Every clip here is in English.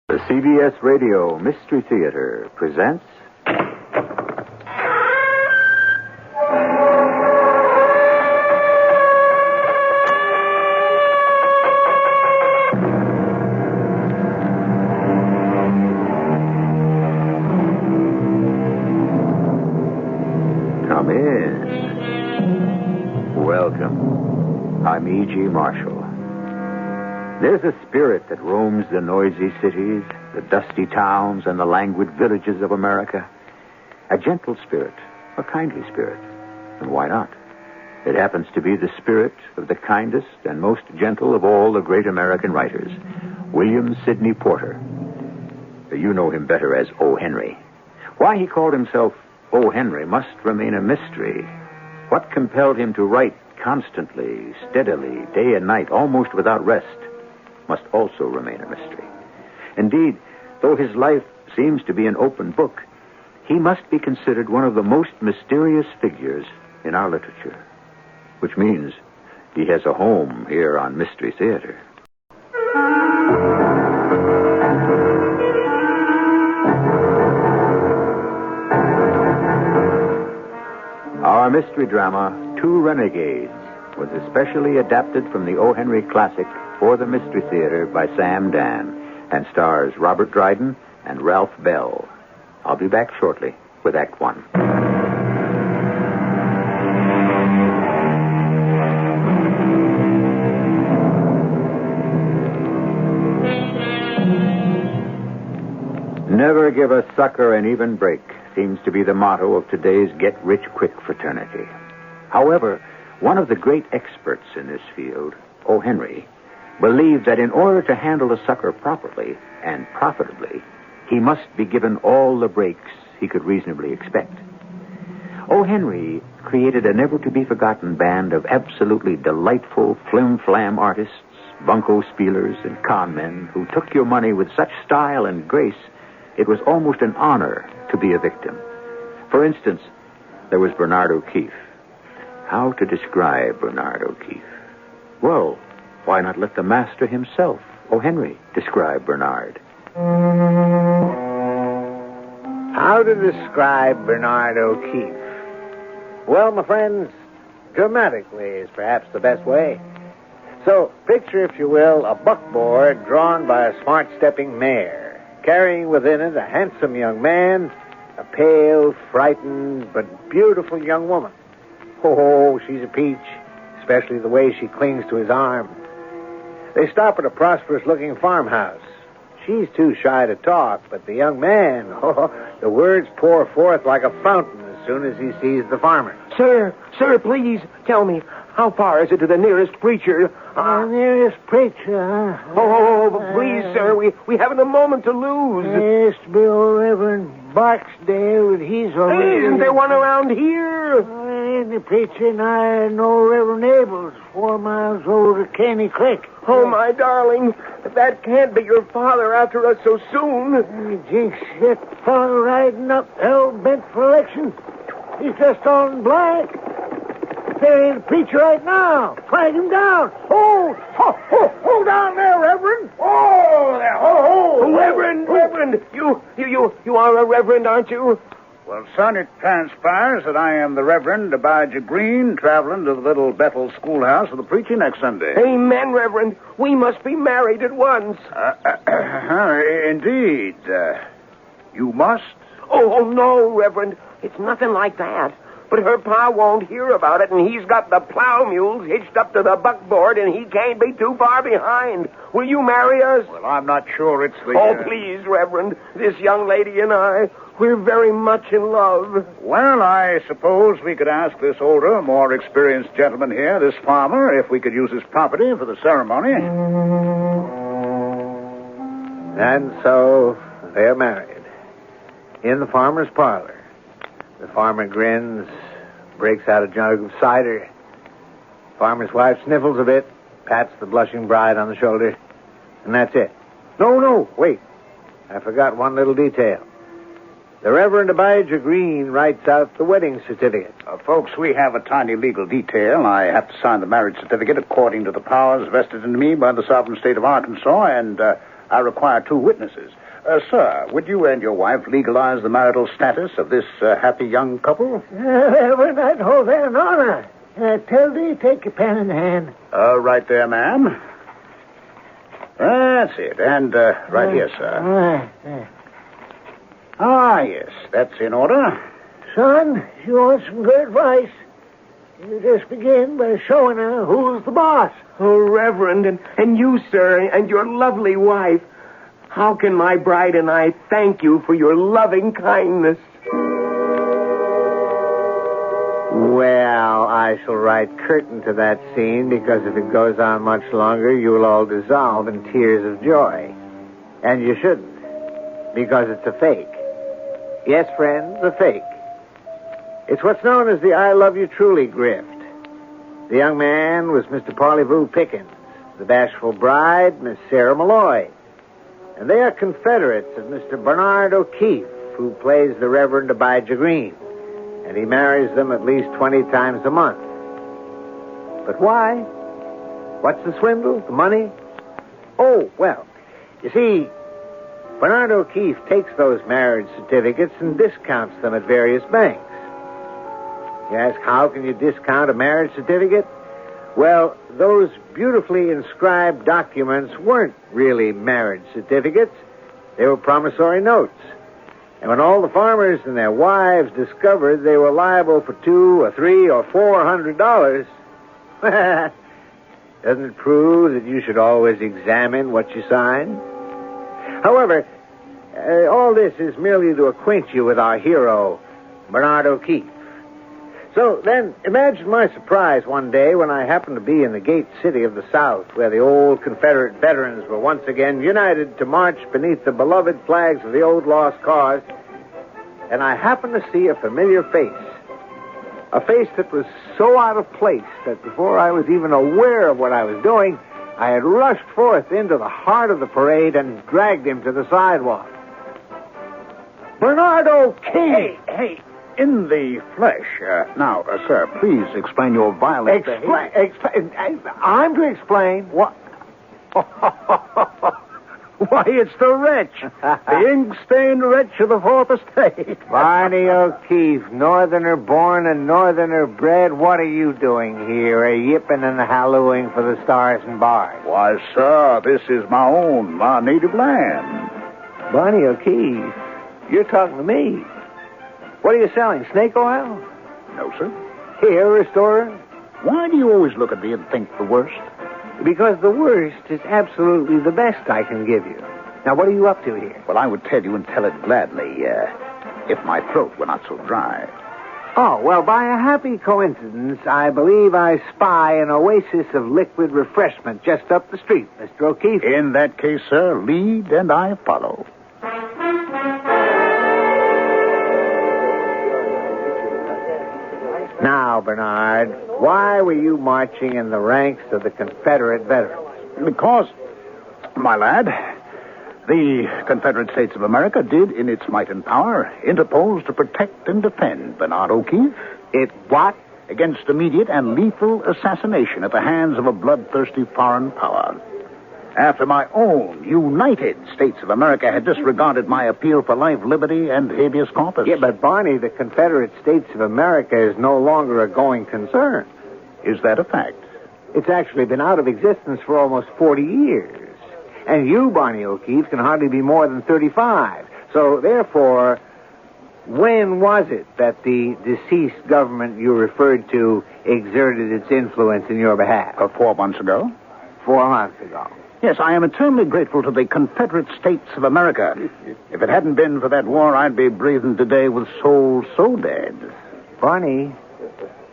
The CBS Radio Mystery Theater presents... Come in. Welcome. I'm E.G. Marshall. There's a spirit that roams the noisy cities, the dusty towns, and the languid villages of America. A gentle spirit, a kindly spirit. And why not? It happens to be the spirit of the kindest and most gentle of all the great American writers, William Sidney Porter. You know him better as O. Henry. Why he called himself O. Henry must remain a mystery. What compelled him to write constantly, steadily, day and night, almost without rest, must also remain a mystery. Indeed, though his life seems to be an open book, he must be considered one of the most mysterious figures in our literature, which means he has a home here on Mystery Theater. Our mystery drama, Two-Renegades, was especially adapted from the O. Henry classic for the Mystery Theater by Sam Dan and stars Robert Dryden and Ralph Bell. I'll be back shortly with Act One. Never give a sucker an even break seems to be the motto of today's get-rich-quick fraternity. However, one of the great experts in this field, O. Henry, believed that in order to handle a sucker properly and profitably, he must be given all the breaks he could reasonably expect. O. Henry created a never-to-be-forgotten band of absolutely delightful flim-flam artists, bunco spielers, and con men who took your money with such style and grace it was almost an honor to be a victim. For instance, there was Bernard O'Keefe. How to describe Bernard O'Keefe? Well, why not let the master himself, O. Henry, describe Bernard? How to describe Bernard O'Keefe? Well, my friends, dramatically is perhaps the best way. So, picture, if you will, a buckboard drawn by a smart-stepping mare, carrying within it a handsome young man, a pale, frightened, but beautiful young woman. Oh, she's a peach, especially the way she clings to his arm. They stop at a prosperous-looking farmhouse. She's too shy to talk, but the young man, the words pour forth like a fountain as soon as he sees the farmer. Sir, please tell me, how far is it to the nearest preacher? The nearest preacher, huh? Oh, please, sir, we haven't a moment to lose. Yes, be old Reverend Barksdale, but he's already... Isn't there one around here? Ain't the preacher and I know Reverend Abel's 4 miles over to Caney Creek. Oh, my darling, that can't be your father after us so soon. Jinx, that fellow riding up hell-bent for election. He's dressed all in black. There ain't a preacher right now. Flag him down. Oh, down there, Reverend. Oh, there. Reverend, you are a reverend, aren't you? Well, son, it transpires that I am the Reverend Abijah Green, traveling to the Little Bethel Schoolhouse for the preaching next Sunday. Amen, Reverend. We must be married at once. Indeed. You must? Oh, no, Reverend. It's nothing like that. But her pa won't hear about it, and he's got the plow mules hitched up to the buckboard, and he can't be too far behind. Will you marry us? Well, I'm not sure it's the... Oh, please, Reverend. This young lady and I, we're very much in love. Well, I suppose we could ask this older, more experienced gentleman here, this farmer, if we could use his property for the ceremony. And so they're married. In the farmer's parlor. The farmer grins, breaks out a jug of cider. Farmer's wife sniffles a bit, pats the blushing bride on the shoulder, and that's it. No, wait. I forgot one little detail. The Reverend Abijah Green writes out the wedding certificate. Folks, we have a tiny legal detail. I have to sign the marriage certificate according to the powers vested in me by the sovereign state of Arkansas, and I require 2 witnesses. Sir, would you and your wife legalize the marital status of this happy young couple? Reverend, I'd hold that in honor. Tell thee, take your pen in hand. Right there, ma'am. That's it. And right here, sir. Ah, yes, that's in order. Son, you want some good advice? You just begin by showing her who's the boss. Oh, Reverend, and you, sir, and your lovely wife. How can my bride and I thank you for your loving kindness? Well, I shall write curtain to that scene, because if it goes on much longer, you'll all dissolve in tears of joy. And you shouldn't, because it's a fake. Yes, friends, a fake. It's what's known as the I love you truly grift. The young man was Mr. Parleyvoo Pickens, the bashful bride, Miss Sarah Malloy. And they are Confederates of Mr. Bernard O'Keefe, who plays the Reverend Abijah Green. And he marries them at least 20 times a month. But why? What's the swindle? The money? Oh, well, you see, Bernard O'Keefe takes those marriage certificates and discounts them at various banks. You ask, how can you discount a marriage certificate? Well, those beautifully inscribed documents weren't really marriage certificates. They were promissory notes. And when all the farmers and their wives discovered they were liable for $200 or $300 or $400, doesn't it prove that you should always examine what you sign? However, all this is merely to acquaint you with our hero, Bernard O'Keefe. So then, imagine my surprise one day when I happened to be in the gate city of the South, where the old Confederate veterans were once again united to march beneath the beloved flags of the old lost cause, and I happened to see a familiar face. A face that was so out of place that before I was even aware of what I was doing, I had rushed forth into the heart of the parade and dragged him to the sidewalk. Bernard O'Keefe! Hey, in the flesh. Now, sir, please explain your violent behavior. I'm to explain. What? Why, it's the wretch. The ink-stained wretch of the Fourth Estate. Barney O'Keefe, northerner born and northerner bred. What are you doing here, yipping and hallooing for the stars and bars? Why, sir, this is my native land. Barney O'Keefe, you're talking to me. What are you selling, snake oil? No, sir. Hair restorer? Why do you always look at me and think the worst? Because the worst is absolutely the best I can give you. Now, what are you up to here? Well, I would tell you and tell it gladly, if my throat were not so dry. Oh, well, by a happy coincidence, I believe I spy an oasis of liquid refreshment just up the street, Mr. O'Keefe. In that case, sir, lead and I follow. Now, Bernard, why were you marching in the ranks of the Confederate veterans? Because, my lad, the Confederate States of America did, in its might and power, interpose to protect and defend Bernard O'Keefe. It what? Against immediate and lethal assassination at the hands of a bloodthirsty foreign power. After my own United States of America had disregarded my appeal for life, liberty, and habeas corpus. Yeah, but Barney, the Confederate States of America is no longer a going concern. Is that a fact? It's actually been out of existence for almost 40 years. And you, Barney O'Keefe, can hardly be more than 35. So, therefore, when was it that the deceased government you referred to exerted its influence in your behalf? 4 months ago. 4 months ago. Yes, I am eternally grateful to the Confederate States of America. If it hadn't been for that war, I'd be breathing today with souls so dead. Barney,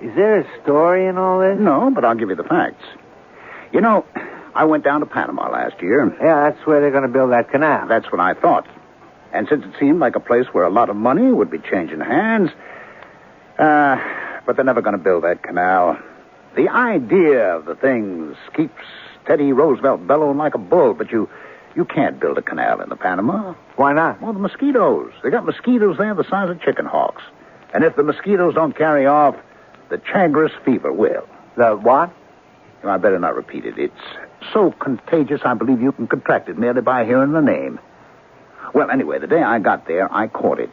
is there a story in all this? No, but I'll give you the facts. You know, I went down to Panama last year. Yeah, that's where they're going to build that canal. That's what I thought. And since it seemed like a place where a lot of money would be changing hands, but they're never going to build that canal. The idea of the things keeps Teddy Roosevelt bellowing like a bull, but you can't build a canal in the Panama. Why not? Well, the mosquitoes. They got mosquitoes there the size of chicken hawks. And if the mosquitoes don't carry off, the Chagres fever will. The what? I better not repeat it. It's so contagious, I believe you can contract it merely by hearing the name. Well, anyway, the day I got there, I caught it.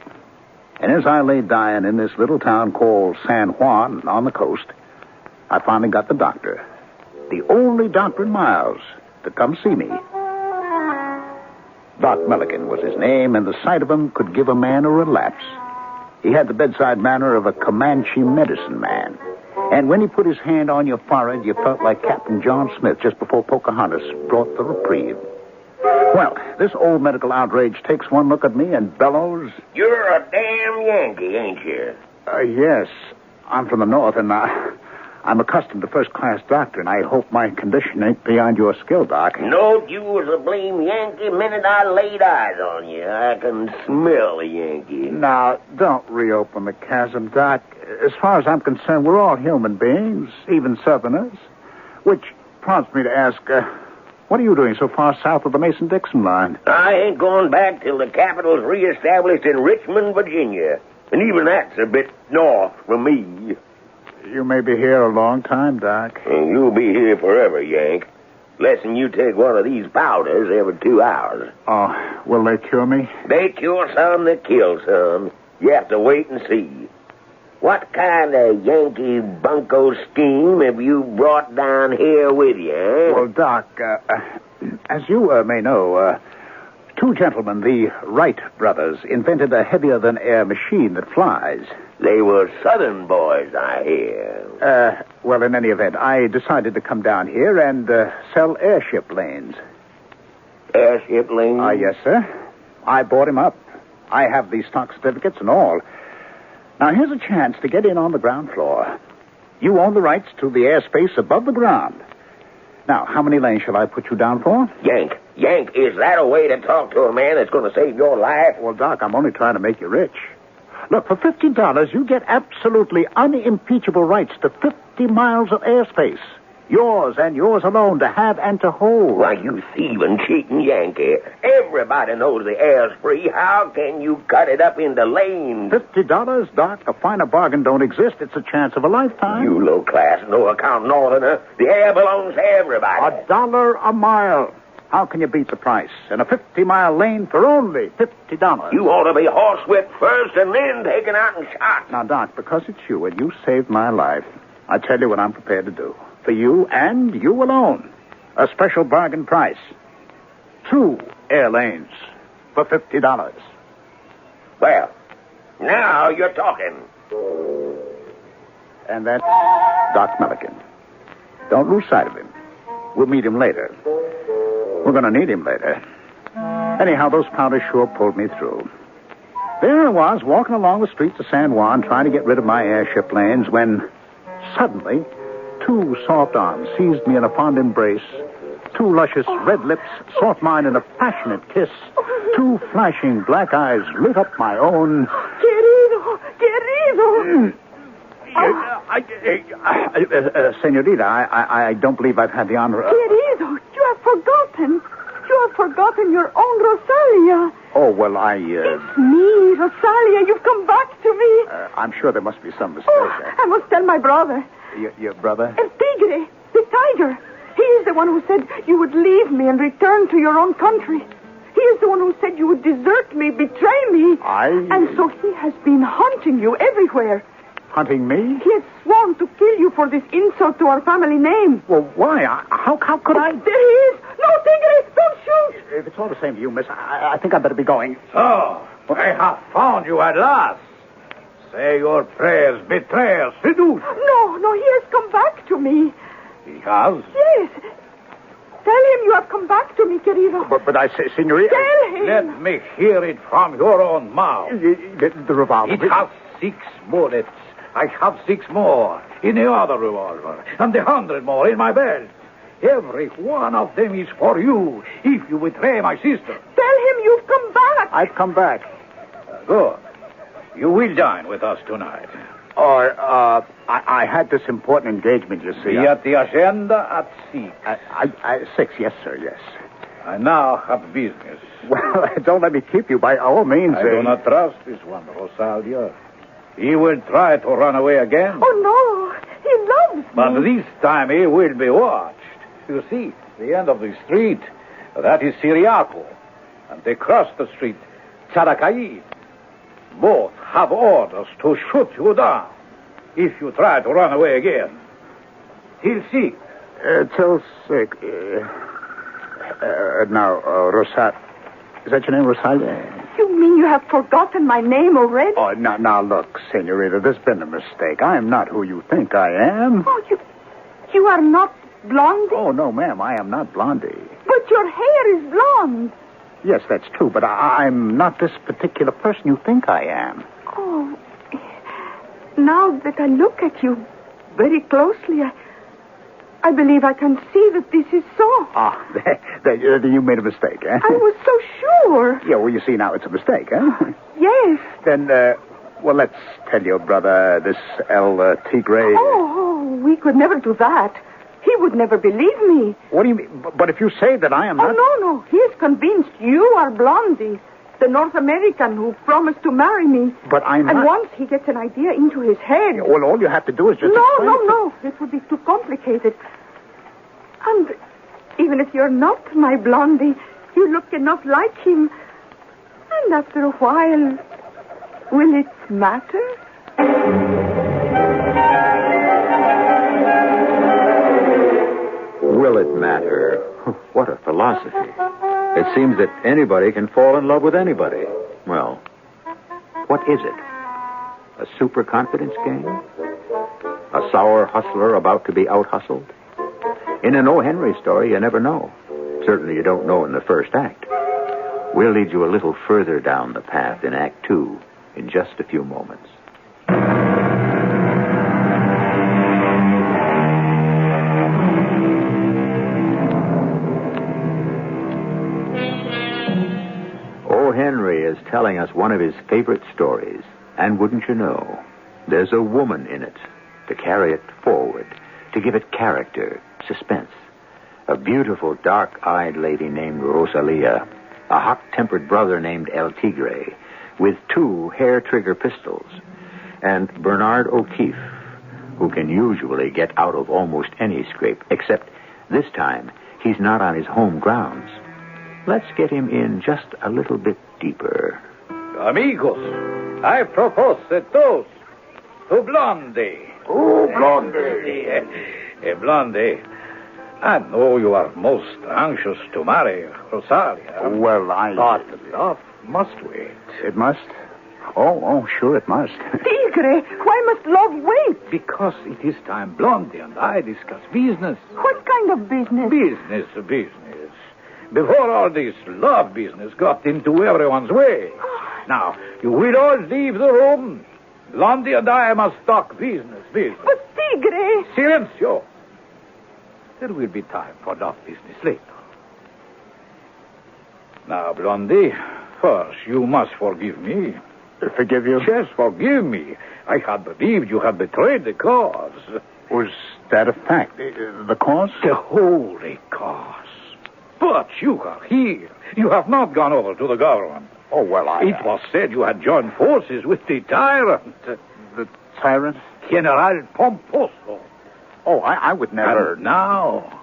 And as I lay dying in this little town called San Juan on the coast, I finally got the doctor. The only doctor in miles to come see me. Doc Milligan was his name, and the sight of him could give a man a relapse. He had the bedside manner of a Comanche medicine man. And when he put his hand on your forehead, you felt like Captain John Smith just before Pocahontas brought the reprieve. Well, this old medical outrage takes one look at me and bellows. You're a damn Yankee, ain't you? Yes. I'm from the North, and I'm accustomed to first-class doctor, and I hope my condition ain't beyond your skill, Doc. No, you was a blame Yankee minute I laid eyes on you. I can smell a Yankee. Now, don't reopen the chasm, Doc. As far as I'm concerned, we're all human beings, even Southerners. Which prompts me to ask, what are you doing so far south of the Mason-Dixon line? I ain't going back till the capital's reestablished in Richmond, Virginia. And even that's a bit north from me. You may be here a long time, Doc. And you'll be here forever, Yank. Less'n you take one of these powders every 2 hours. Oh, will they cure me? They cure some, they kill some. You have to wait and see. What kind of Yankee bunco scheme have you brought down here with you, eh? Well, Doc, as you may know, two gentlemen, the Wright brothers, invented a heavier-than-air machine that flies. They were Southern boys, I hear. Well, in any event, I decided to come down here and sell airship lanes. Airship lanes? Yes, sir. I bought him up. I have the stock certificates and all. Now, here's a chance to get in on the ground floor. You own the rights to the airspace above the ground. Now, how many lanes shall I put you down for? Yank, is that a way to talk to a man that's going to save your life? Well, Doc, I'm only trying to make you rich. Look, for $50, you get absolutely unimpeachable rights to 50 miles of airspace. Yours and yours alone to have and to hold. Why, you thieving, cheating Yankee. Everybody knows the air's free. How can you cut it up into lanes? $50, Doc? A finer bargain don't exist. It's a chance of a lifetime. You low-class, no-account northerner. The air belongs to everybody. $1 a mile. How can you beat the price? In a 50-mile lane for only $50. You ought to be horsewhipped first and then taken out and shot. Now, Doc, because it's you and you saved my life, I tell you what I'm prepared to do. For you and you alone. A special bargain price. 2 air lanes for $50. Well, now you're talking. And that's Doc Milligan. Don't lose sight of him. We'll meet him later. We're going to need him later. Anyhow, those powders sure pulled me through. There I was, walking along the streets of San Juan, trying to get rid of my airship lanes, when suddenly 2 soft arms seized me in a fond embrace. 2 luscious red lips sought mine in a passionate kiss. 2 flashing black eyes lit up my own. Querido! Senorita, I don't believe I've had the honor of... Querido, you have forgotten. You have forgotten your own Rosalia. Oh, well, It's me, Rosalia. You've come back to me. I'm sure there must be some mistake. I must tell my brother. Your brother? El Tigre, the tiger. He is the one who said you would leave me and return to your own country. He is the one who said you would desert me, betray me. And so he has been hunting you everywhere. Hunting me? He has sworn to kill you for this insult to our family name. Well, why? How could I... There he is. No, Tigre, don't shoot. If it's all the same to you, miss, I think I'd better be going. So, I have found you at last. Say your prayers, betrayer, seduce. No, he has come back to me. He has? Yes. Tell him you have come back to me, querido. But I say, senorita... Tell him. Let me hear it from your own mouth. The revolver... It has 6 bullets. I have 6 more in the other revolver, and 100 more in my belt. Every one of them is for you, if you betray my sister. Tell him you've come back. I've come back. Good. You will dine with us tonight. I had this important engagement, you see. Be at the hacienda at 6. 6, yes, sir, yes. I now have business. Well, don't let me keep you by all means. I do not trust this one, Rosalia. He will try to run away again. Oh, no. He loves But me. this time he will be watched. You see, the end of the street, that is Syriaco. And across the street, Tzadakaid. Both have orders to shoot you down if you try to run away again. He'll see. Tilsic. Now, Rosal. Is that your name, Rosalia? You mean you have forgotten my name already? Oh, now, look, senorita, there's been a mistake. I am not who you think I am. Oh, you are not Blondie? Oh, no, ma'am, I am not Blondie. But your hair is blonde. Yes, that's true, but I'm not this particular person you think I am. Oh, now that I look at you very closely, I believe I can see that this is so. You made a mistake, eh? I was so sure. Yeah, well, you see, now it's a mistake, eh? Yes. Then, well, let's tell your brother, this El Tigre... Oh, we could never do that. He would never believe me. What do you mean? But if you say that I am not... Oh, no. He is convinced you are Blondie, the North American who promised to marry me. But I'm not... And once he gets an idea into his head... Well, all you have to do is just... No. It would be too complicated. And even if you're not my Blondie, you look enough like him. And after a while, will it matter? Will it matter? What a philosophy. It seems that anybody can fall in love with anybody. Well, what is it? A super-confidence game? A sour hustler about to be out-hustled? In an O. Henry story, you never know. Certainly you don't know in the first act. We'll lead you a little further down the path in Act 2 in just a few moments. O. Henry is telling us one of his favorite stories. And wouldn't you know, there's a woman in it to carry it forward, to give it character, suspense. A beautiful, dark-eyed lady named Rosalia, a hot-tempered brother named El Tigre, with 2 hair-trigger pistols, and Bernard O'Keefe, who can usually get out of almost any scrape, except this time he's not on his home grounds. Let's get him in just a little bit deeper. Amigos, I propose a toast to Blondie. Oh, Blondie. Blondie, I know you are most anxious to marry Rosalia. Well, But love must wait. It must? Oh, sure it must. Tigre, why must love wait? Because it is time Blondie and I discuss business. What kind of business? Business. Before all this love business got into everyone's way. Now, you will all leave the room. Blondie and I must talk business. But Tigre... Silencio. There will be time for love business later. Now, Blondie, first you must forgive me. Forgive you? Yes, forgive me. I had believed you had betrayed the cause. Was that a fact? The cause? The holy cause. But you are here. You have not gone over to the government. Oh, well, It was said you had joined forces with the tyrant. The tyrant? General Pomposo. Oh, I would never... And now,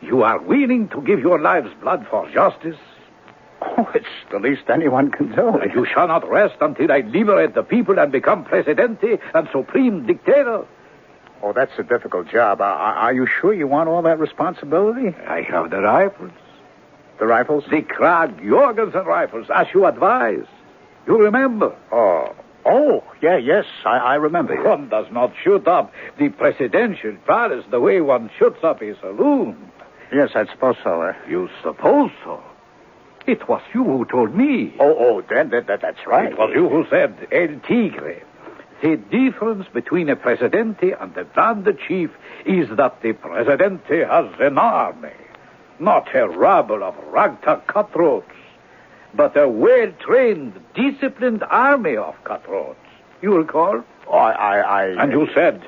you are willing to give your life's blood for justice? Oh, it's the least anyone can do. You shall not rest until I liberate the people and become Presidente and Supreme Dictator. Oh, that's a difficult job. Are you sure you want all that responsibility? I have the rifles. The rifles? The Krag Jorgensen rifles, as you advised. You remember? Oh, yes, I remember. One does not shoot up the presidential palace the way one shoots up a saloon. Yes, I suppose so. You suppose so? It was you who told me. Oh, then that's right. It was you who said, El Tigre. The difference between a Presidente and a band chief is that the Presidente has an army. Not a rabble of ragtag cutthroats, but a well-trained, disciplined army of cutthroats. You recall? And you said,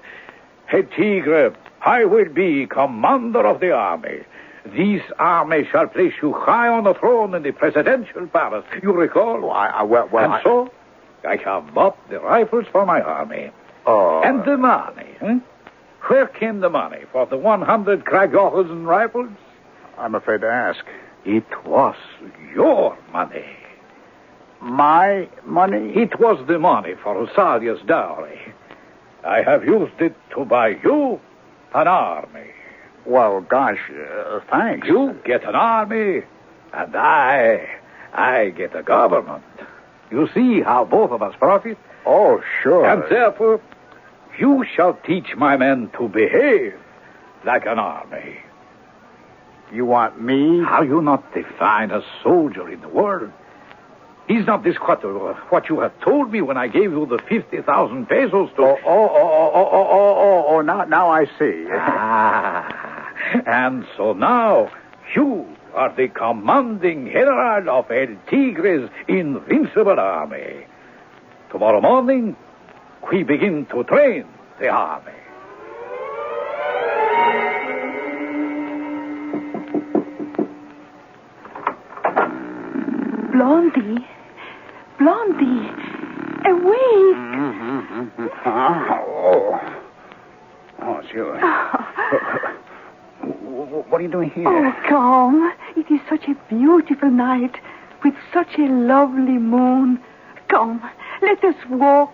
Hey, Tigre, I will be commander of the army. This army shall place you high on the throne in the presidential palace. You recall? So, I have bought the rifles for my army. And the money. Where came the money for the 100 Krag-Jorgensen rifles? I'm afraid to ask. It was your money. My money? It was the money for Rosalia's dowry. I have used it to buy you an army. Well, gosh, thanks. You get an army, and I get a government. You see how both of us profit? Oh, sure. And therefore, you shall teach my men to behave like an army. You want me? Are you not the finest soldier in the world? Is not this what you have told me when I gave you the 50,000 pesos to... Now I see. And so now, you are the commanding general of El Tigre's invincible army. Tomorrow morning, we begin to train the army. Blondie, awake. Oh, it's you. What are you doing here? Oh, come. It is such a beautiful night with such a lovely moon. Come, let us walk.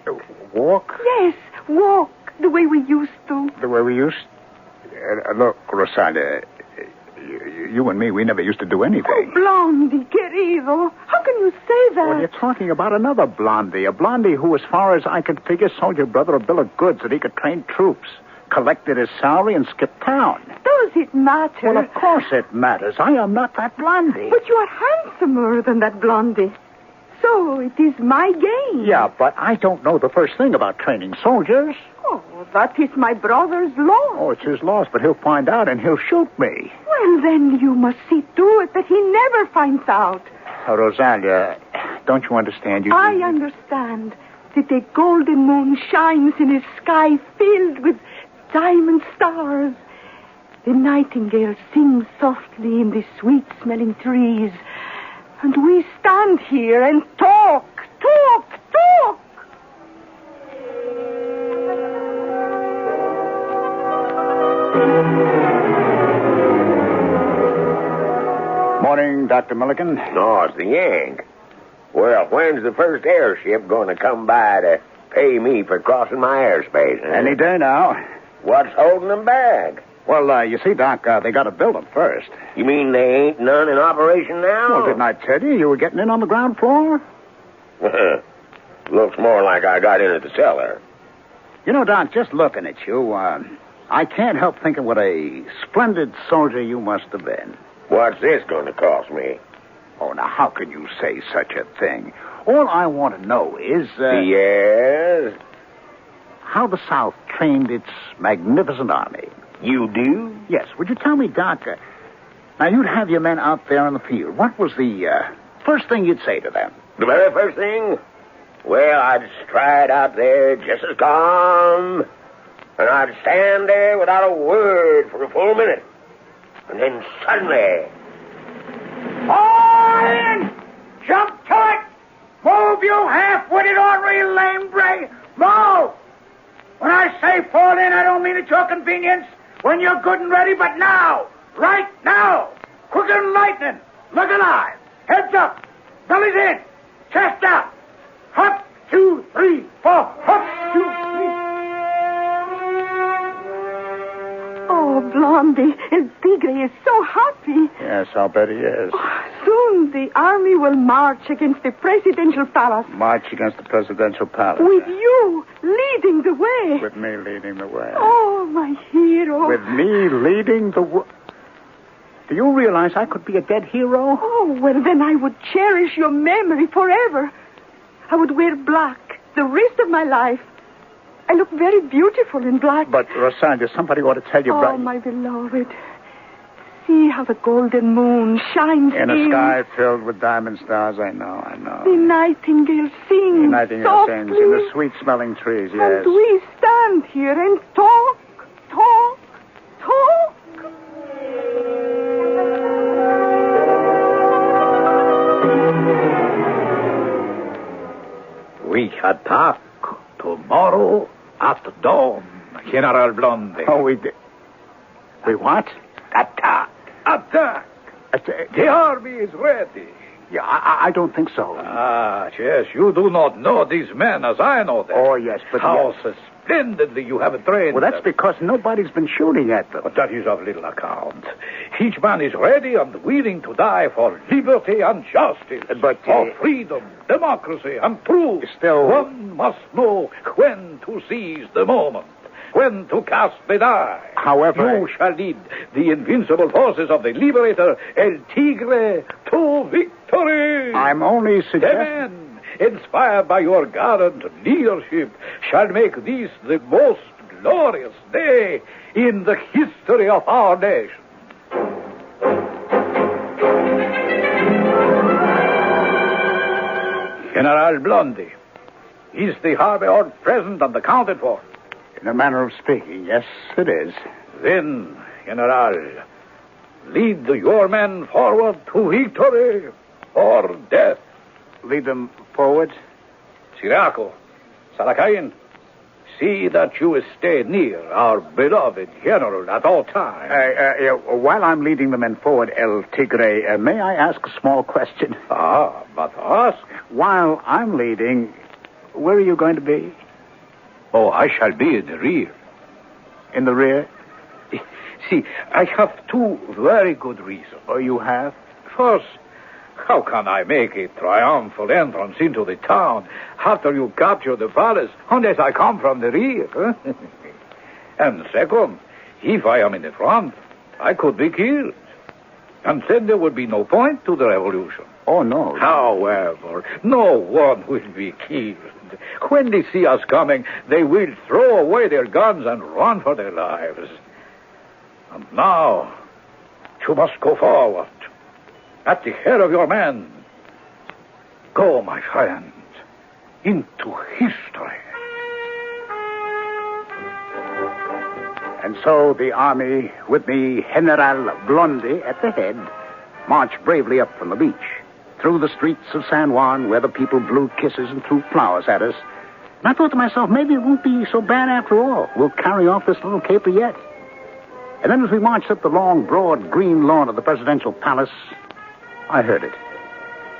Walk? Yes, walk the way we used to. The way we used? Look, Rosalia, you and me, we never used to do anything. Oh, Blondie, querido. How can you say that? Well, you're talking about another Blondie. A Blondie who, as far as I could figure, sold your brother a bill of goods that he could train troops, collected his salary, and skipped town. Does it matter? Well, of course it matters. I am not that Blondie. But you are handsomer than that Blondie. So it is my game. Yeah, but I don't know the first thing about training soldiers. Oh, that is my brother's loss. Oh, it's his loss, but he'll find out and he'll shoot me. Well, then you must see to it that he never finds out. Rosalia, don't you understand? I understand that the golden moon shines in a sky filled with diamond stars. The nightingale sings softly in the sweet-smelling trees. And we stand here and talk. Morning, Dr. Milligan. No, it's the Yank. Well, when's the first airship going to come by to pay me for crossing my airspace? Huh? Any day now. What's holding them back? Well, you see, Doc, they got to build them first. You mean they ain't none in operation now? Well, didn't I tell you were getting in on the ground floor? Looks more like I got in at the cellar. You know, Doc, just looking at you, I can't help thinking what a splendid soldier you must have been. What's this going to cost me? Oh, now, how can you say such a thing? All I want to know is... Yes? How the South trained its magnificent army. You do? Yes. Would you tell me, Doc, now you'd have your men out there in the field. What was the first thing you'd say to them? The very first thing? Well, I'd stride out there just as calm, and I'd stand there without a word for a full minute. And then suddenly... All in! Jump to it! Move, you half-witted ornery lame bray! Move! When I say fall in, I don't mean at your convenience, when you're good and ready, but now! Right now! Quicker than lightning! Look alive! Heads up! Bellies in! Chest out! Hop, 2, 3, 4! Hop, 2, 3... Oh, Blondie, El Tigre is so happy. Yes, I'll bet he is. Oh, soon the army will march against the presidential palace. March against the presidential palace. With you leading the way. With me leading the way. Oh, my hero. With me leading the way. Do you realize I could be a dead hero? Oh, well, then I would cherish your memory forever. I would wear black the rest of my life. I look very beautiful in black. But, Rosalia, somebody ought to tell you... Oh, my beloved. See how the golden moon shines in a sky filled with diamond stars. I know. The nightingale sings. The nightingale softly. sings in the sweet-smelling trees, yes. And we stand here and talk. We attack tomorrow at dawn, General Blonde. Oh, we did. We what? Attack! Attack! The army is ready. Yeah, I don't think so. Yes, you do not know these men as I know them. Oh, yes, but... How splendidly you have trained Well, that's them. because nobody's been shooting at them. But that is of little account. Each man is ready and willing to die for liberty and justice. But... for freedom, democracy, and truth. Still... One must know when to seize the moment. When to cast the die. However... You shall lead the invincible forces of the liberator El Tigre to victory. I'm only The suggesting... men, inspired by your gallant leadership, shall make this the most glorious day in the history of our nation. General Blondie, is the harbor all present and accounted for? In a manner of speaking, yes, it is. Then, General, lead your men forward to victory or death. Lead them forward? Siraco, Salakain, see that you stay near our beloved general at all times. While I'm leading the men forward, El Tigre, may I ask a small question? But ask. While I'm leading, where are you going to be? Oh, I shall be in the rear. In the rear? See, I have two very good reasons. Oh, you have? First, how can I make a triumphal entrance into the town after you capture the palace unless I come from the rear? Huh? And second, if I am in the front, I could be killed. And then there would be no point to the revolution. Oh, no. However, no one will be killed. When they see us coming, they will throw away their guns and run for their lives. And now, you must go forward, at the head of your men. Go, my friend, into history. And so the army, with the General Blondie at the head, marched bravely up from the beach, through the streets of San Juan, where the people blew kisses and threw flowers at us. And I thought to myself, maybe it won't be so bad after all. We'll carry off this little caper yet. And then as we marched up the long, broad, green lawn of the presidential palace, I heard it.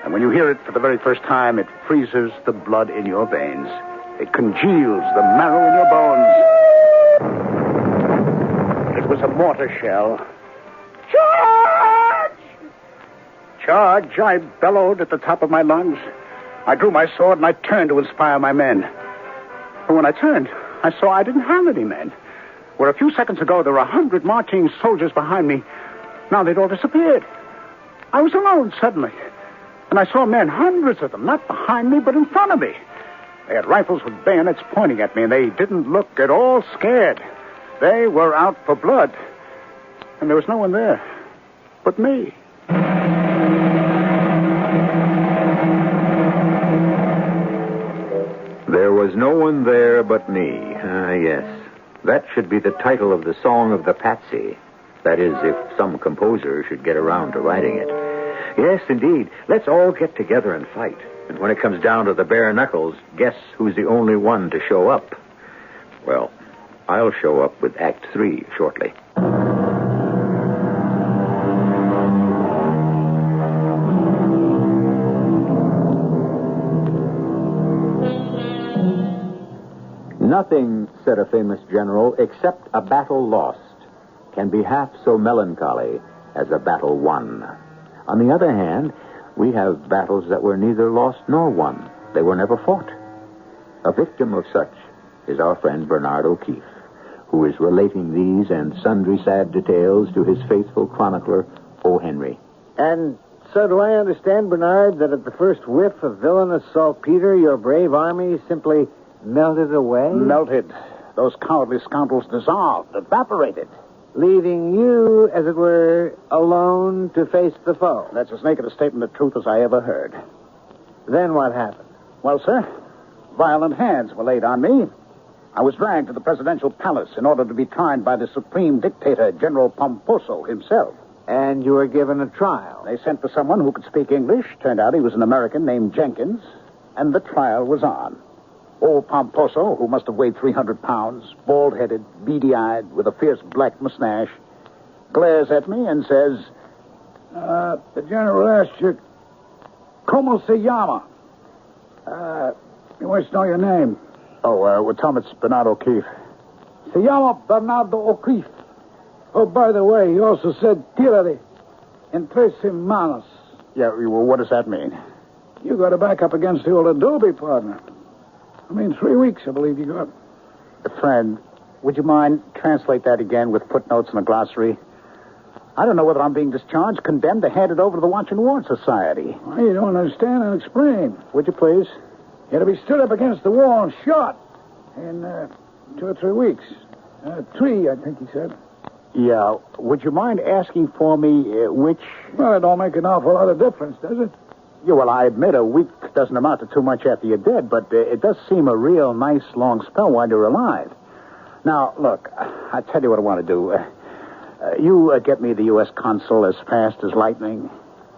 And when you hear it for the very first time, it freezes the blood in your veins. It congeals the marrow in your bones. It was a mortar shell. Charge! Charge, I bellowed at the top of my lungs. I drew my sword and I turned to inspire my men. But when I turned, I saw I didn't have any men. Where a few seconds ago there were 100 marching soldiers behind me, now they'd all disappeared. I was alone suddenly. And I saw men, hundreds of them, not behind me, but in front of me. They had rifles with bayonets pointing at me, and they didn't look at all scared. They were out for blood. And there was no one there but me. There was no one there but me. Yes. That should be the title of the Song of the Patsy. That is, if some composer should get around to writing it. Yes, indeed. Let's all get together and fight. And when it comes down to the bare knuckles, guess who's the only one to show up? Well, I'll show up with Act 3 shortly. Nothing, said a famous general, except a battle lost, can be half so melancholy as a battle won. On the other hand, we have battles that were neither lost nor won. They were never fought. A victim of such is our friend Bernard O'Keefe, who is relating these and sundry sad details to his faithful chronicler, O. Henry. And so do I understand, Bernard, that at the first whiff of villainous saltpeter, your brave army simply melted away? Melted. Those cowardly scoundrels dissolved, evaporated. Leaving you, as it were, alone to face the foe. That's as naked a statement of truth as I ever heard. Then what happened? Well, sir, violent hands were laid on me. I was dragged to the presidential palace in order to be tried by the supreme dictator, General Pomposo himself. And you were given a trial. They sent for someone who could speak English. Turned out he was an American named Jenkins, and the trial was on. Old Pomposo, who must have weighed 300 pounds, bald-headed, beady-eyed, with a fierce black mustache, glares at me and says, The general asked you, ¿Cómo se llama? He wants to know your name. well, tell him it's Bernard O'Keefe. Se llama Bernardo O'Keefe. Oh, by the way, he also said, tírale en 3 semanas. Yeah, well, what does that mean? You got to back up against the old Adobe partner. 3 weeks, I believe you got. Friend, would you mind translate that again with footnotes and a glossary? I don't know whether I'm being discharged, condemned, or handed over to the Watch and Warn Society. Well, you don't understand. I'll explain. Would you please? You're to be stood up against the wall and shot in 2 or 3 weeks. 3, I think he said. Yeah. Would you mind asking for me which... Well, it don't make an awful lot of difference, does it? Yeah, well, I admit a week doesn't amount to too much after you're dead, but it does seem a real nice long spell while you're alive. Now, look, I'll tell you what I want to do. You get me the U.S. consul as fast as lightning.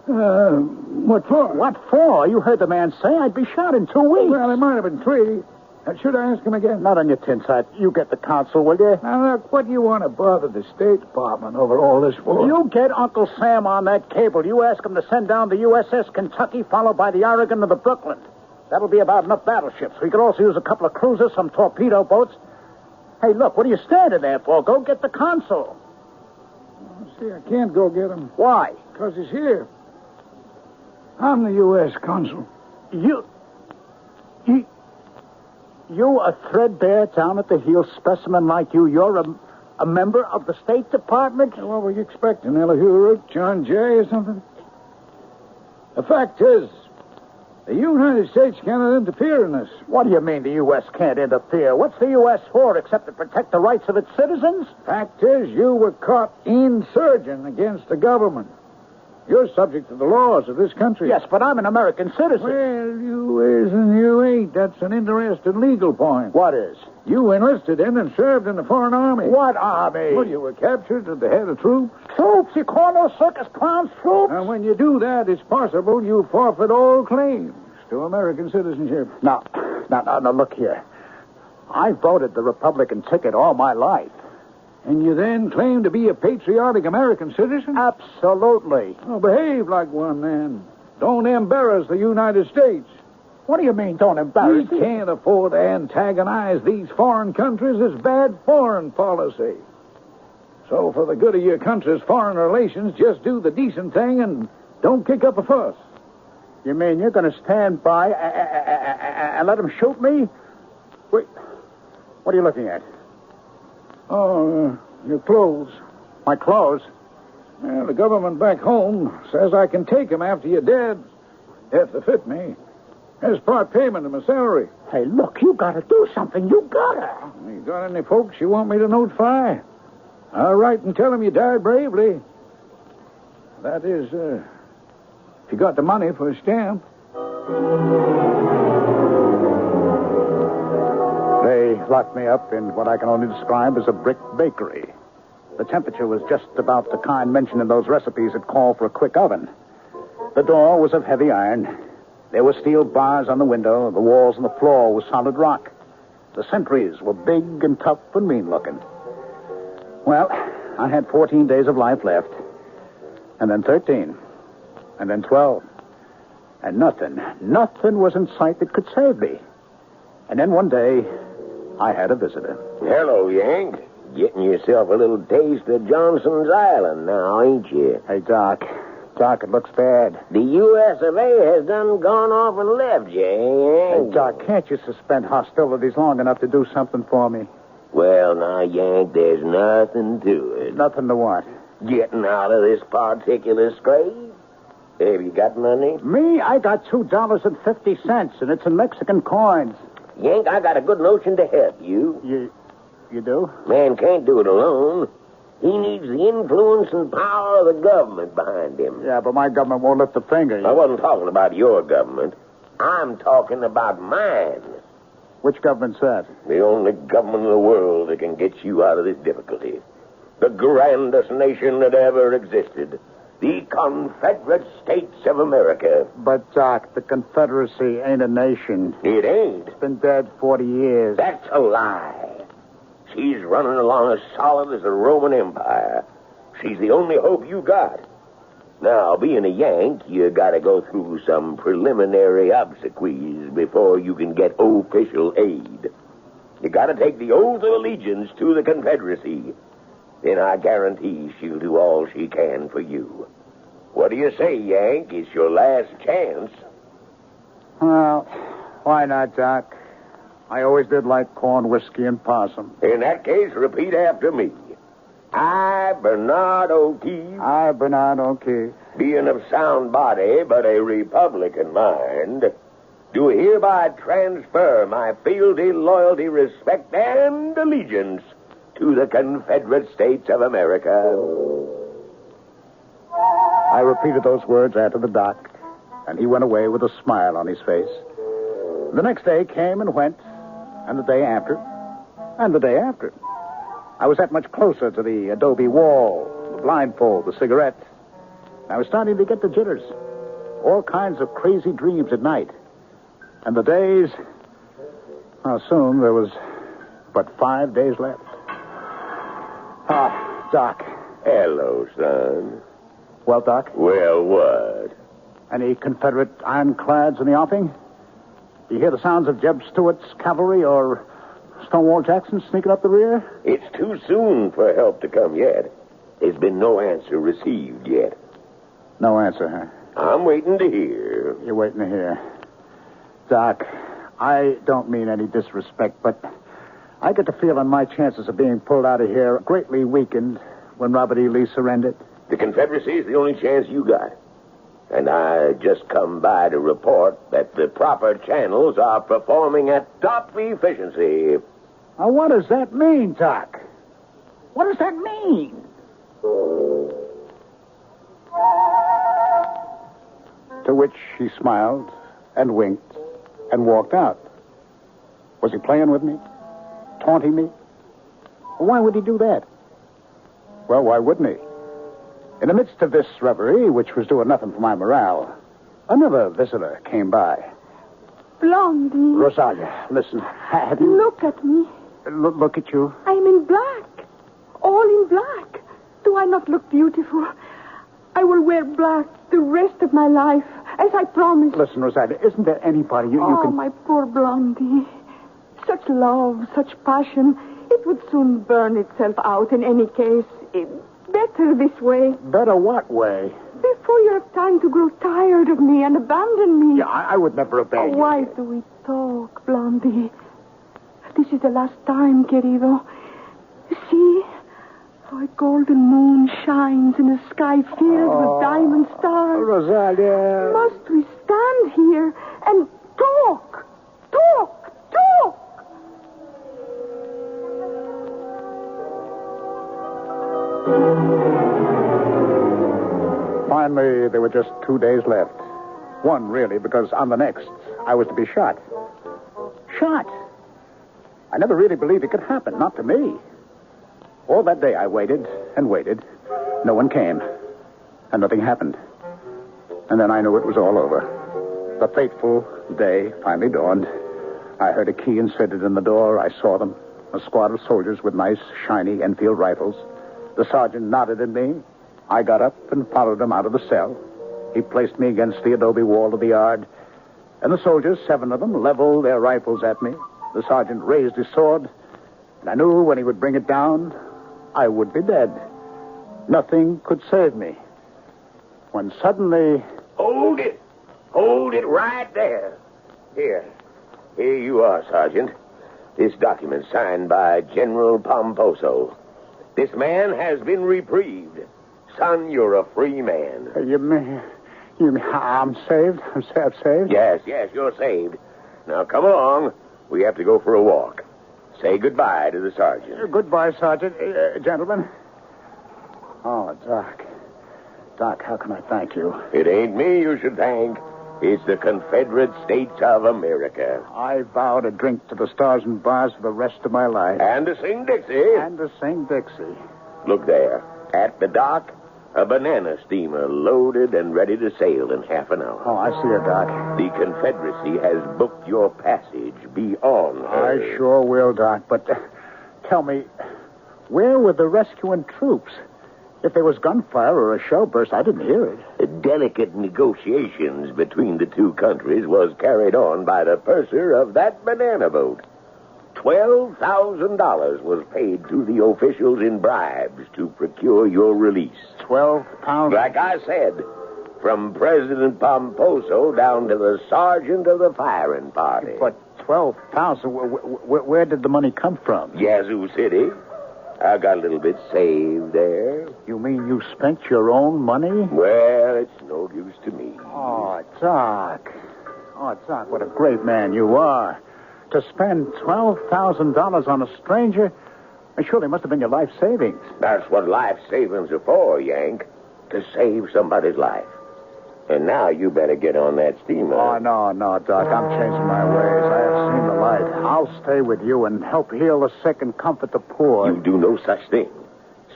What for? What for? You heard the man say I'd be shot in 2 weeks. Well, it might have been 3. Should I ask him again? Not on your tin side. You get the consul, will you? Now, look, what do you want to bother the State Department over all this for? You get Uncle Sam on that cable. You ask him to send down the USS Kentucky, followed by the Oregon and the Brooklyn. That'll be about enough battleships. We could also use a couple of cruisers, some torpedo boats. Hey, look, what are you standing there for? Go get the consul. See, I can't go get him. Why? Because he's here. I'm the U.S. consul. You a threadbare, down at the heel specimen like you. You're a member of the State Department? What were you expecting, Elihu, John Jay, or something? The fact is, the United States cannot interfere in this. What do you mean the U.S. can't interfere? What's the U.S. for, except to protect the rights of its citizens? Fact is, you were caught insurgent against the government. You're subject to the laws of this country. Yes, but I'm an American citizen. Well, you is and you ain't. That's an interesting legal point. What is? You enlisted in and served in the foreign army. What army? Well, you were captured at the head of troops. Troops? You call those circus clowns troops? And when you do that, it's possible you forfeit all claims to American citizenship. Now, look here. I voted the Republican ticket all my life. And you then claim to be a patriotic American citizen? Absolutely. Oh, behave like one, then. Don't embarrass the United States. What do you mean, don't embarrass? We can't afford to antagonize these foreign countries. It's bad foreign policy. So, for the good of your country's foreign relations, just do the decent thing and don't kick up a fuss. You mean you're going to stand by and let them shoot me? Wait, what are you looking at? Oh, your clothes. My clothes? Well, the government back home says I can take them after you're dead, if they fit me. As part payment of my salary. Hey, look, you gotta do something. You gotta. You got any folks you want me to notify? I'll write and tell them you died bravely. That is, if you got the money for a stamp. They locked me up in what I can only describe as a brick bakery. The temperature was just about the kind mentioned in those recipes that call for a quick oven. The door was of heavy iron. There were steel bars on the window. The walls and the floor were solid rock. The sentries were big and tough and mean-looking. Well, I had 14 days of life left. And then 13. And then 12. And nothing was in sight that could save me. And then one day, I had a visitor. Hello, Yank. Getting yourself a little taste of Johnson's Island now, ain't you? Hey, Doc. Doc, it looks bad. The U.S. of A. has done gone off and left you, Yank. Hey, Doc, can't you suspend hostilities long enough to do something for me? Well, now, Yank, there's nothing to it. Nothing to what? Getting out of this particular scrape. Have you got money? Me? I got $2.50, and it's in Mexican coins. Yank, I got a good notion to help you. You do? Man can't do it alone. He needs the influence and power of the government behind him. Yeah, but my government won't lift a finger. I wasn't talking about your government. I'm talking about mine. Which government's that? The only government in the world that can get you out of this difficulty. The grandest nation that ever existed. The Confederate States of America. But, Doc, the Confederacy ain't a nation. It ain't. It's been dead 40 years. That's a lie. She's running along as solid as the Roman Empire. She's the only hope you got. Now, being a Yank, you gotta go through some preliminary obsequies before you can get official aid. You gotta take the oath of allegiance to the Confederacy. Then I guarantee she'll do all she can for you. What do you say, Yank? It's your last chance. Well, why not, Doc? I always did like corn, whiskey, and possum. In that case, repeat after me. I, Bernard O'Keefe. I, Bernard O'Keefe. Being of sound body, but a Republican mind, do hereby transfer my fealty, loyalty, respect, and allegiance to the Confederate States of America. I repeated those words after the Doc, and he went away with a smile on his face. The next day came and went, and the day after, and the day after. I was that much closer to the adobe wall, the blindfold, the cigarette. I was starting to get the jitters. All kinds of crazy dreams at night. And the days... Well, soon there was but 5 days left. Ah, Doc. Hello, son. Well, Doc? Well, what? Any Confederate ironclads in the offing? Do you hear the sounds of Jeb Stuart's cavalry or Stonewall Jackson sneaking up the rear? It's too soon for help to come yet. There's been no answer received yet. No answer, huh? I'm waiting to hear. You're waiting to hear. Doc, I don't mean any disrespect, but I get the feeling my chances of being pulled out of here greatly weakened when Robert E. Lee surrendered. The Confederacy is the only chance you got. And I just come by to report that the proper channels are performing at top efficiency. Now, what does that mean, Doc? What does that mean? To which he smiled and winked and walked out. Was he playing with me? Taunting me? Why would he do that? Well, why wouldn't he? In the midst of this reverie, which was doing nothing for my morale, another visitor came by. Blondie. Rosalia, listen. Have you... Look at me. Look at you. I'm in black. All in black. Do I not look beautiful? I will wear black the rest of my life, as I promised. Listen, Rosalia, isn't there anybody you can... my poor Blondie. Such love, such passion. It would soon burn itself out in any case. Better this way. Better what way? Before you have time to grow tired of me and abandon me. Yeah, I would never abandon you. Why do we talk, Blondie? This is the last time, querido. See how a golden moon shines in a sky filled with diamond stars. Rosalia. Must we stand here and talk? Talk! Talk! Finally, there were just 2 days left. One, really, because on the next, I was to be shot. Shot? I never really believed it could happen, not to me. All that day I waited and waited. No one came, and nothing happened. And then I knew it was all over. The fateful day finally dawned. I heard a key inserted in the door. I saw them, a squad of soldiers with nice, shiny Enfield rifles. The sergeant nodded at me. I got up and followed him out of the cell. He placed me against the adobe wall of the yard. And the soldiers, 7 of them, leveled their rifles at me. The sergeant raised his sword. And I knew when he would bring it down, I would be dead. Nothing could save me. When suddenly... Hold it. Hold it right there. Here you are, Sergeant. This document signed by General Pomposo. This man has been reprieved. Son, you're a free man. You mean I'm saved? I'm saved? Yes, you're saved. Now, come along. We have to go for a walk. Say goodbye to the sergeant. Goodbye, Sergeant. Gentlemen. Oh, Doc. Doc, how can I thank you? It ain't me you should thank. It's the Confederate States of America. I vow to drink to the stars and bars for the rest of my life. And to sing Dixie. And to sing Dixie. Look there. At the dock, A banana steamer loaded and ready to sail in half an hour. Oh, I see her, Doc. The Confederacy has booked your passage. Be on her. I sure will, Doc. But tell me, where were the rescuing troops? If there was gunfire or a shell burst, I didn't hear it. Delicate negotiations between the two countries was carried on by the purser of that banana boat. $12,000 was paid to the officials in bribes to procure your release. 12 pounds? Like I said, from President Pomposo down to the sergeant of the firing party. But 12,000, where did the money come from? Yazoo City. I got a little bit saved there. You mean you spent your own money? Well, it's no use to me. Oh, Doc. Oh, Doc, what a great man you are. To spend $12,000 on a stranger, it surely must have been your life savings. That's what life savings are for, Yank. To save somebody's life. And now you better get on that steamer. Oh, no, Doc. I'm changing my ways. I have seen the light. I'll stay with you and help heal the sick and comfort the poor. You do no such thing.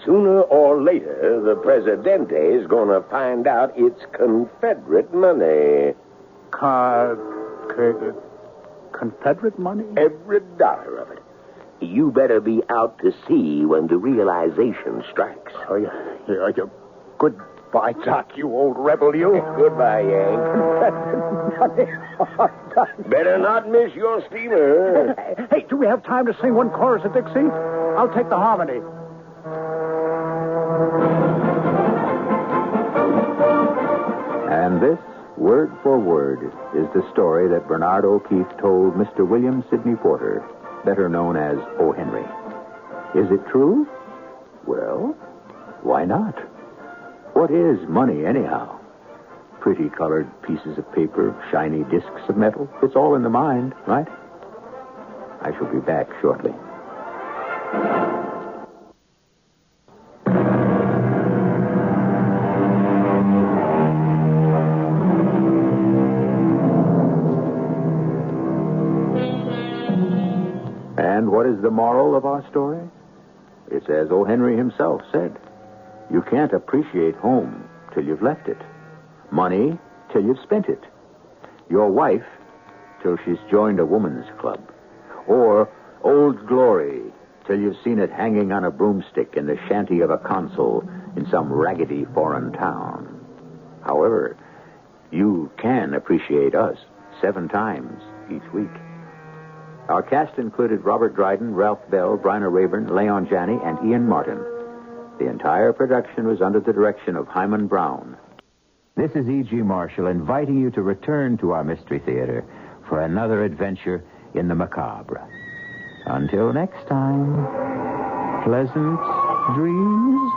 Sooner or later, the Presidente is going to find out it's Confederate money. Confederate money? Every dollar of it. You better be out to sea when the realization strikes. Oh, yeah. Goodbye, Doc, you old rebel, you. Goodbye, Yank. Better not miss your steamer. Hey, do we have time to sing one chorus of Dixie? I'll take the harmony. And this, word for word, is the story that Bernard O'Keefe told Mr. William Sidney Porter, better known as O. Henry. Is it true? Well, why not? What is money, anyhow? Pretty colored pieces of paper, shiny discs of metal. It's all in the mind, right? I shall be back shortly. And what is the moral of our story? It's as O. Henry himself said. You can't appreciate home till you've left it. Money till you've spent it. Your wife till she's joined a woman's club. Or Old Glory till you've seen it hanging on a broomstick in the shanty of a consul in some raggedy foreign town. However, you can appreciate us 7 times each week. Our cast included Robert Dryden, Ralph Bell, Bryna Rayburn, Leon Janney, and Ian Martin. The entire production was under the direction of Hyman Brown. This is E.G. Marshall inviting you to return to our Mystery Theater for another adventure in the macabre. Until next time, pleasant dreams.